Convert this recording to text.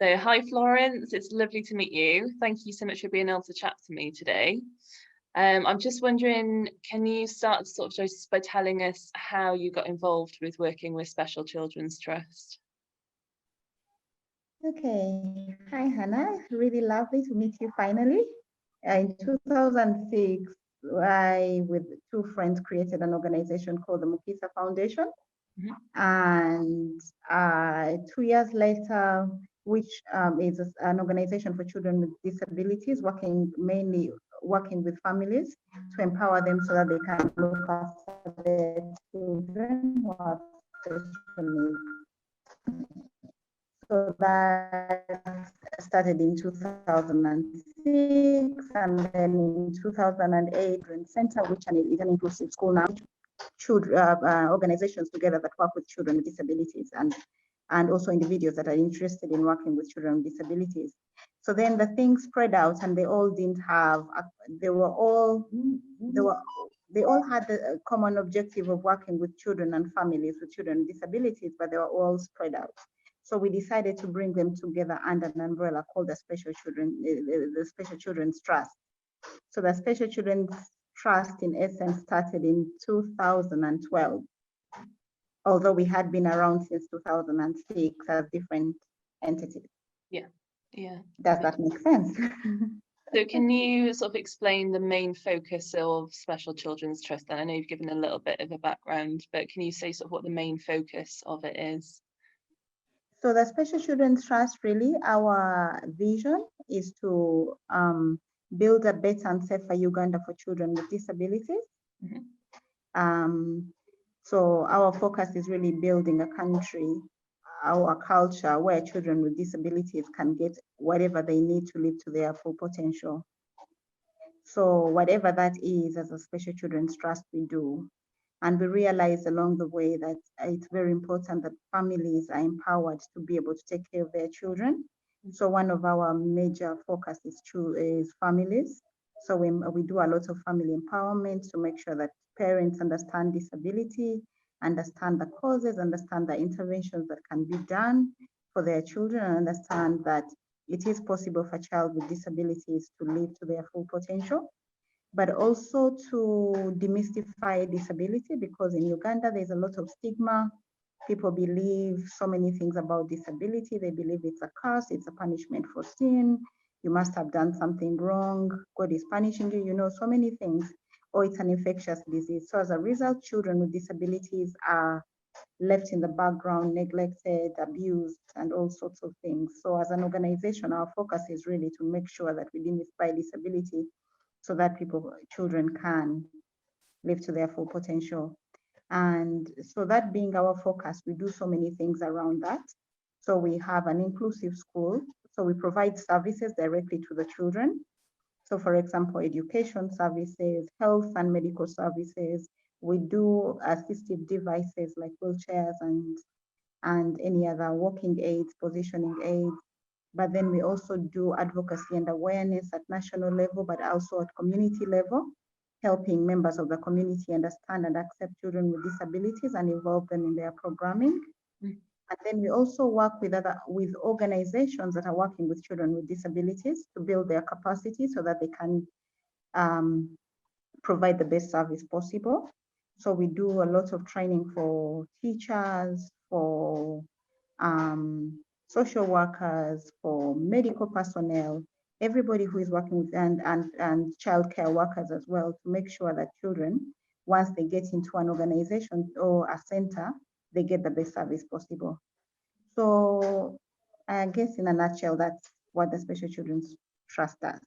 So hi Florence, it's lovely to meet you. Thank you so much for being able to chat to me today. I'm just wondering, can you start sort of just by telling us how you got involved with working with Special Children's Trust? Okay. Hi, Hannah. Really lovely to meet you finally. In 2006, I, with two friends, created an organization called the Mukisa Foundation. And 2 years later, which is an organization for children with disabilities, mainly working with families to empower them so that they can look after their children who have special needs. So that started in 2006, and then in 2008, Center, which is an inclusive school now, organizations together that work with children with disabilities and also individuals that are interested in working with children with disabilities. So then the things spread out, and they all didn't have. They all had the common objective of working with children and families with children with disabilities, but they were all spread out. So we decided to bring them together under an umbrella called the Special Children's Trust. So the Special Children's Trust, in essence, started in 2012, although we had been around since 2006 as different entities. Yeah. Does that make sense? So can you sort of explain the main focus of Special Children's Trust? And I know you've given a little bit of a background, but can you say sort of what the main focus of it is? So the Special Children's Trust, really, our vision is to build a better and safer Uganda for children with disabilities. So our focus is really building a country, our culture, where children with disabilities can get whatever they need to live to their full potential. So whatever that is, as a Special Children's Trust, we do. And we realize along the way that it's very important that families are empowered to be able to take care of their children. So one of our major focus is families. So we do a lot of family empowerment to make sure that parents understand disability, understand the causes, understand the interventions that can be done for their children, and understand that it is possible for a child with disabilities to live to their full potential, but also to demystify disability, because in Uganda there's a lot of stigma. People believe so many things about disability. They believe it's a curse, it's a punishment for sin, you must have done something wrong, God is punishing you, so many things, or it's an infectious disease. So as a result, children with disabilities are left in the background, neglected, abused, and all sorts of things. So as an organization, our focus is really to make sure that we demystify disability so that children can live to their full potential. And so that being our focus, we do so many things around that. So we have an inclusive school. So we provide services directly to the children. So for example, education services, health and medical services. We do assistive devices like wheelchairs and any other walking aids, positioning aids. But then we also do advocacy and awareness at national level, but also at community level, helping members of the community understand and accept children with disabilities and involve them in their programming. And then we also work with organizations that are working with children with disabilities to build their capacity so that they can provide the best service possible. So we do a lot of training for teachers, for social workers, for medical personnel, everybody who is working with and childcare workers as well, to make sure that children, once they get into an organization or a center, they get the best service possible. So I guess in a nutshell, that's what the Special Children's Trust does.